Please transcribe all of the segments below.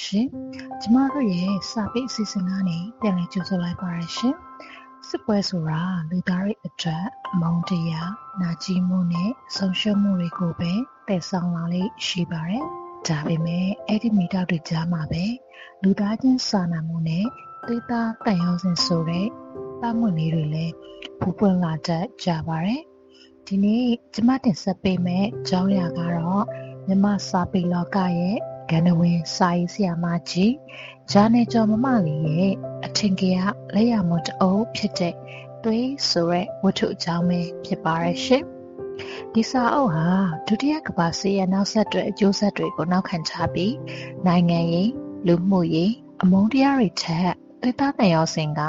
ရှင်။ကျမတို့ရဲ့စာပေအစီအစဉ်ကနေပြန်လည်ကြိုဆိုလိုက်ပါရရှင်။စစ်ပွဲဆိုတာလူသားတွေအတွက်အမုန်းတရား၊နာကျင်မှုနဲ့ဆုံးရှုံးမှုတွေကိုပဲတည်ဆောင်လာလေ့ရှိပါတယ်။ဒါပေမဲ့အဲ့ဒီမိသားတွေကြားမှာပဲလူသားချင်းစာနာမှုနဲ့သွေးသားတန်ရုံးစင်ဆိုတဲ့ပတ်မွင့်လေးတွေလည်းပူပွင့်လာတတ်ကြပါတယ်။ဒီနေ့ကျမတင်ဆက်ပေးမယ့်အကြောင်းအရာကတော့မြန်မာစာပေလောကရဲ့ကဏ္ဍဝင်စာရေးဆရာမကြီးဂျာနေကျော်မမလေးရဲ့အထင်ကရလက်ရမတအုပ်ဖြစ်တဲ့သွေးဆိုတဲ့ဝတ္ထုအကြောင်းပဲဖြစ်ပါရဲ့ရှင်။ဒီစာအုပ်ဟာဒုတိယကမ္ဘာစစ်ရဲ့နောက်ဆက်တွဲအကျိုးဆက်တွေကိုနောက်ခံထားပြီးနိုင်ငံရေးလူမှုရေးအမုန်းတရားတွေထက်သွေးသားတန်ရောစင်က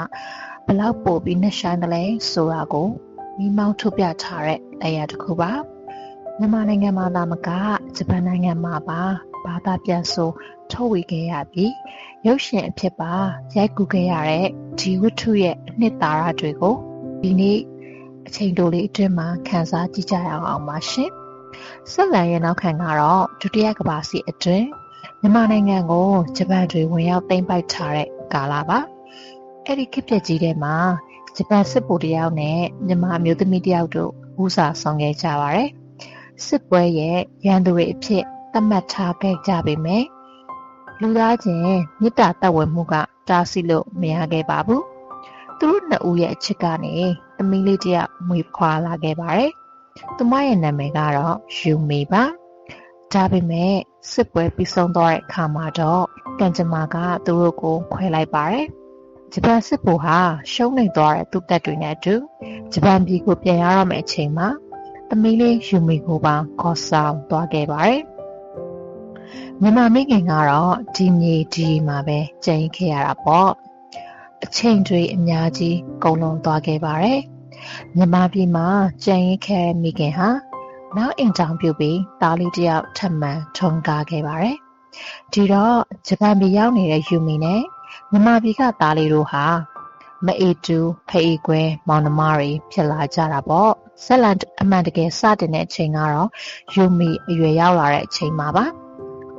ဘလောက်ပိုပြီးနှဆိုင်တယ်လဲဆိုတာကိုမိမောင်းထုတ်ပြထားတဲ့အရာတစ်ခုပါမြန်မာနိုင်ငံမှာသာမကဂျပန်နိုင်ငံမှာပါဘာသာပြန်ဆိုထုတ်ဝေခဲ့ရပြီးရုပ်ရှင်အဖြစ်ပါရိုက်ကူးခဲ့ရတဲ့ဒီဝတ္ထုရဲ့အနှစ်သာရတွေကိုဒီနေ့အချိန်တိုလေးအတွင်းမှာခန်းစားကြည့်ကြရအောင်ပါရှင်ဆက်လန်ရဲ့နောက်ခံကတော့ဒုတိယကမ္ဘာစစ်အတွင်းမြန်မာနိုင်ငံကိုဂျပန်တွေဝင်ရောက်သိမ်းပိုက်ထားတဲ့ကာလပါအဲ့ဒီခေတ်ပြက်ကြီးထဲမှာဂျပန်စစ်ဗိုလ်တယောက်နဲ့မြန်မာအမျိုးသမီးတယောက်တို့ဦးစားဆောင်ခဲ့ကြပါတယ်စစ်ပွဲရဲ့ရန်သူတွေအဖြစ်သတ်မှတ်ထားခဲ့ကြပေမဲ့လူသားချင်းမေတ္တာသက်ဝင်မှုကတားဆီးလို့မရခဲ့ပါဘူးသူတို့နှစ်ဦးရဲ့အချစ်ကနေသမီးလေးတယောက်မွေးဖွားလာခဲ့ပါတယ်သူမရဲ့နာမည်ကတော့ယူမီပါဒါပေမဲ့စစ်ပွဲပြီးဆုံးသွားတဲ့အခါမှာတော့ကံကြမ္မာကသူတို့ကိုခွဲလိုက်ပါတယ်ဂျပန်စစ်ဗိုလ်ဟာရှုံးနိမ့်သွားတဲ့သူတပ်တွေနဲ့အတူဂျပန်ပြည်ကိုပြန်ရတော့မယ့်အချိန်မှာသမီးလေးယူမီကိုပါခေါ်ဆောင်သွားခဲ့ပါတယ်မြန်မာမိခင်ကတော့ဒီမြေဒီမှာပဲကျန်ခဲ့ရတာပေါ့အချိန်တွေအများကြီးကုန်လွန်သွားခဲ့ပါတယ်မြန်မာပြည်မှာကျန်ခဲ့တဲ့မိခင်ဟာနောက်အိမ်တောင်ပြုတ်ပြီးသားလေးတယောက်ထပ်မံထုံကားခဲ့ပါတယ်ဒီတော့ဂျပန်ပြည်ရောက်နေတဲ့ယူမီနဲ့မြန်မာပြည်ကသားလေးတို့ဟာမအေတူဖေးကွဲမောင်နှမတွေဖြစ်လာကြတာပေါ့ဆက်လန်အမှန်တကယ်စတင်တဲ့အချိန်ကတော့ယူမီအရွယ်ရောက်လာတဲ့အချိန်မှာပါ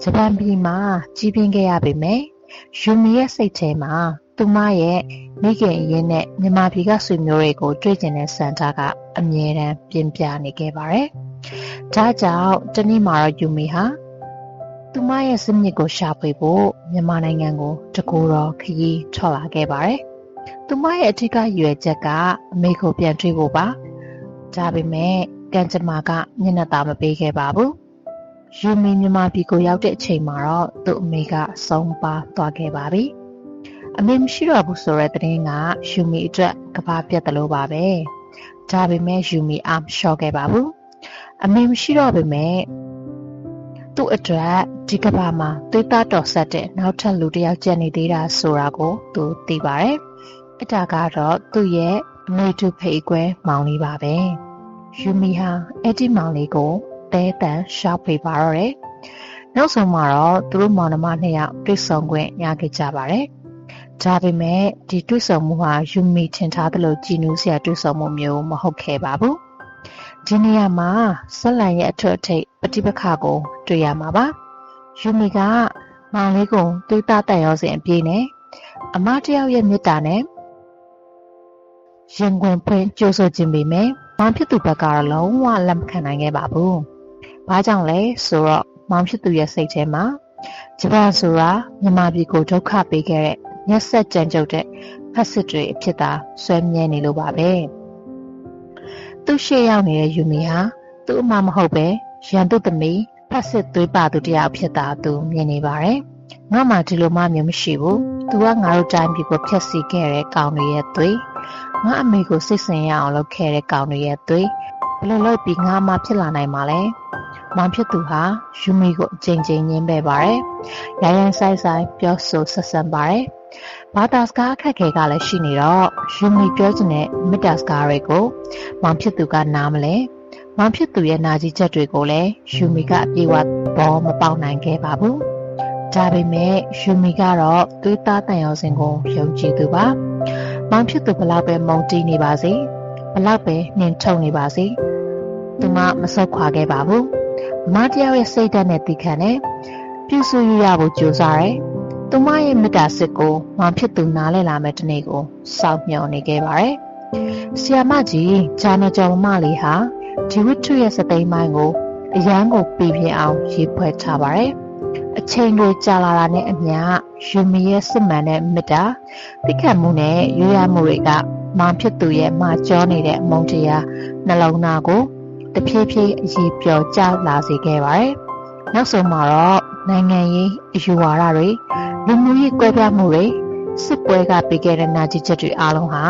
ဂျပန်ပြည်မှာကြီးပြင်းခဲ့ရပေမဲ့ယူမီရဲ့စိတ်ထဲမှာသူမရဲ့မိခင်အရင်နဲ့မြန်မာပြည်ကဆွေမျိုးတွေကိုတွေ့ကျင်တဲ့စံတာကအမြဲတမ်းပြင်းပြနေခဲ့ပါတယ်ဒါကြောင့်တနေ့မှာတော့ယူမီဟာသူမရဲ့စမြစ်ကိုရှာဖွေဖို့မြန်မာနိုင်ငံကိုတကူတော်ခရီးထွက်လာခဲ့ပါတယ်သူမရဲ့အထက်ကရည်ရွယ်ချက်ကအမေကိုပြန်တွေ့ဖို့ပါဒါပေမဲ့ကံကြမ္မာကမျက်နှာသာမပေးခဲ့ပါဘူးယူမီမြန်မာပြည်ကိုရောက်တဲ့အချိန်မှာတော့သူ့အမေကဆုံးပါသွားခဲ့ပါပြီအမေမရှိတော့ဘူးဆိုတဲ့သတင်းကယူမီအတွက်ကဘာပြတ်တယ်လို့ပါပဲဒါပေမဲ့ယူမီအားမလျှော့ခဲ့ပါဘူးအမေမရှိတော့ပေမဲ့သူ့အတွက်ဒီကဘာမှာသွေးသားတော်ဆက်တဲ့နောက်ထပ်လူတစ်ယောက်ကျန်နေသေးတာဆိုတာကိုသူသိပါတယ်။အဲ့ဒါကတော့သူ့ရဲ့အမေတူဖေးကွဲမောင်လေးပါပဲ။ယူမီဟာအဲ့ဒီမောင်လေးကိုတဲတန်ရှာဖွေပါတော့တယ်။နောက်ဆုံးမှာတော့သူတို့မောင်နှမနှစ်ယောက်တွေ့ဆုံခွင့်ရခဲ့ကြပါတယ်။ဒါပေမဲ့ဒီတွေ့ဆုံမှုဟာယူမီထင်ထားသလိုကြည်နူးစရာတွေ့ဆုံမှုမျိုးမဟုတ်ခဲ့ပါဘူး။ဒီနေရာမှာဆက်လန်ရဲ့အထွတ်အထိပ်ပဋိပက္ခကိုတွေ့ရမှာပါယူမီကမောင်လေးကိုသွေးသားတန်ရောစင်အပြည့်နဲ့အမတယောက်ရဲ့မေတ္တာနဲ့ရင်ခွင်ဖွင့်ကြိုးဆိုခြင်းပေမဲ့မောင်ဖြစ်သူဘက်ကတော့လုံးဝလက်မခံနိုင်ခဲ့ပါဘူး။ဘာကြောင့်လဲဆိုတော့မောင်ဖြစ်သူရဲ့စိတ်ထဲမှာဂျပန်ဆိုတာမြန်မာပြည်ကိုဒုက္ခပေးခဲ့တဲ့ညက်ဆက်ကြမ်းကြုတ်တဲ့ဖက်စစ်တွေအဖြစ်သာဆွဲမြဲနေလို့ပါပဲ။သူ့ရှေ့ရောက်နေတဲ့ယူမီဟာသူ့အမမဟုတ်ပဲရန်သူသမီးဖက်စစ်သွေးပါသူတယောက်ဖြစ်တာသူမြင်နေပါတယ်။ငါမှဒီလိုမှမျိုးမရှိဘူး။ तू ကငါတို့တိုင်းပြည်ကိုဖျက်ဆီးခဲ့တဲ့ကောင်တွေရဲ့သွေး။ငါအမေကိုစိတ်ဆင်ရအောင်လုပ်ခဲ့တဲ့ကောင်တွေရဲ့သွေး။ဘယ်လိုလုပ်ပြီးငါမှဖြစ်လာနိုင်မှာလဲ။မောင်ဖြစ်သူဟာယူမီကိုအချိန်ချင်းညင်းပယ်ပါတယ်။ရိုင်းရိုင်းဆိုင်ဆိုင်ပြောဆိုဆက်ဆံပါတယ်။ဘာသာစကားအခက်အခဲကလည်းရှိနေတော့ယူမီပြောချင်တဲ့မေတ္တာစကားတွေကိုမောင်ဖြစ်သူကနားမလဲ။မောင်ဖြစ်သူရဲ့နာကျင်ချက်တွေကိုလည်းယူမီကအပြေဝဘောမပေါက်နိုင်ခဲ့ပါဘူး။ဒါပေမဲ့ယူမီကတော့သွေးသားတန်ရောစင်ကိုယုံကြည်သူပါ။မောင်ဖြစ်သူဘလောက်ပဲမုန်းတီးနေပါစေဘလောက်ပဲနှင်ထုတ်နေပါစေသူမမဆုတ်ခွာခဲ့ပါဘူး။မတယောက်ရဲ့စိတ်ဓာတ်နဲ့သိခံနဲ့ပြုစုရဖို့ကြိုးစားတယ် သူမရဲ့မေတ္တာစစ်ကိုမောင်ဖြစ်သူနားလည်လာမဲ့တနေ့ကိုစောင့်မျှော်နေခဲ့ပါတယ်။ဆီယာမကြီးဂျာနယ်ကျော်မလေးဟာဒီဝိထုရဲ့စသိမ်းပိုင်းကိုအရန်ကိုပြည်ပြင်းအောင်ရေးဖွဲ့ထားပါတယ်။အချိန်တွေကြာလာတာနဲ့အမျှယူမီရဲ့စစ်မှန်တဲ့မေတ္တာသိခံမှုနဲ့ရွေးရမှုတွေကမောင်ဖြစ်သူရဲ့မှာကြောနေတဲ့အမုန်းတရားနှလုံးသားကိုတဖြည်းဖြည်းအရေးပျော်ကျလာစေခဲ့ပါတယ်။နောက်ဆုံးမှာတော့နိုင်ငံရေးအယူဝါဒတွေလူမှုရေးကွဲပြားမှုတွေစစ်ပွဲကပြီးခဲ့တဲ့နာကျင်ချက်တွေအားလုံးဟာ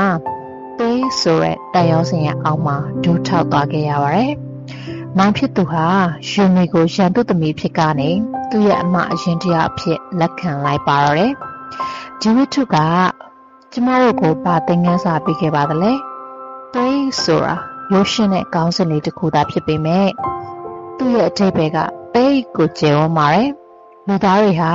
တေးဆိုတဲ့တန်ရောစင်ရဲ့အောက်မှာဒူးထောက်သွားခဲ့ရပါတယ်။မောင်ဖြစ်သူဟာယူမီကိုရန်သူသမီးဖြစ်ကနေသူ့ရဲ့အမအရင်တရားအဖြစ်လက်ခံလိုက်ပါတော့တယ်။ဒီဝိထုကကျမတို့ကိုပါသင်ခန်းစာပေးခဲ့ပါသလဲ။တေးဆိုတာရိုးရှင်းတဲ့ကောင်းစင်လေးတစ်ခုသာဖြစ်ပေမဲ့သူ့ရဲ့အထိပ္ပယ်ကတိတ်ကိုကျယ်ဝန်းပါတယ်။လူသားတွေဟာ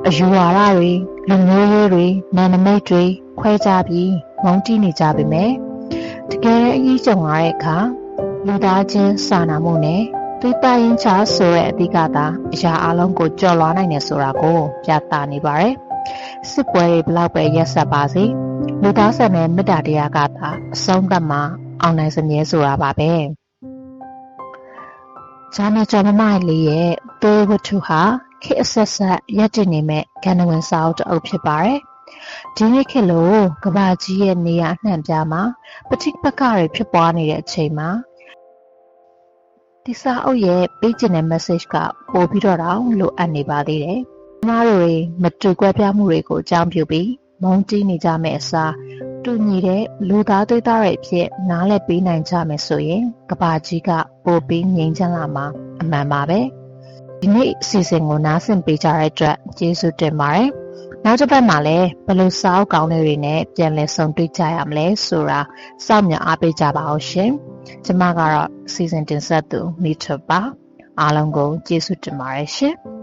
အယူဝါဒတွေလူမျိုးရေးတွေနာမည်တွေခွဲခြားပြီးမုန်းတီးနေကြပေမဲ့တကယ်အရေးကြုံရတဲ့အခါလူသားချင်းစာနာမှုနဲ့သွေးသားရင်ချဆိုတဲ့အဓိကသာအရာအလုံးကိုကြော်လွှားနိုင်တယ်ဆိုတာကိုပြသနေပါတယ်။စစ်ပွဲတွေဘလောက်ပဲရက်ဆက်ပါစေလူသားဆန်တဲ့မေတ္တာတရားကသာအဆုံးသတ်မှာအောင်နိုင်စမြဲဆိုတာပါပဲ။ဂျာနယ်ကျော်မလေးရဲ့သွေးဝတ္ထုဟာခေတ်အဆက်ဆက်ရပ်တည်နေမဲ့ကဏ္ဍဝင်စာအုပ်တစ်အုပ်ဖြစ်ပါတယ်။ဒီနေ့ခေတ်လို့ကမ္ဘာကြီးရဲ့နေရာအနှံ့ပြားမှာပဋိပက္ခတွေဖြစ်ပွားနေတဲ့အချိန်မှာဒီစာအုပ်ရဲ့ပေးချင်တဲ့ message ကပို့ပြီးတော့လိုအပ်နေပါသေးတယ်။ကျမတို့တွေမတူကွဲပြားမှုတွေကိုအကြောင်းပြုပြီးမုန်းတီးနေကြမယ့်အစားတူညီတဲ့လူသားသွေးသားတွေအဖြစ်နားလည်ပေးနိုင်ကြမယ်ဆိုရင်ကမ္ဘာကြီးကပိုပြီးငြိမ်းချမ်းလာမှာအမှန်ပါပဲ။ဒီနေ့အစီအစဉ်ကိုနားဆင်ပေးကြတဲ့အတွက်ကျေးဇူးတင်ပါတယ်။နောက်တစ်ပတ်မှာလည်းဘယ်လိုစာအုပ်ကောင်းတွေနဲ့ပြန်လည်ဆုံတွေ့ကြရမလဲဆိုတာစောင့်မျှော်အားပေးကြပါအောင်ရှင်။ကျွန်မကတော့အစီအစဉ်တင်ဆက်သူမိထွတ်ပါအားလုံးကိုကျေးဇူးတင်ပါတယ်ရှင်။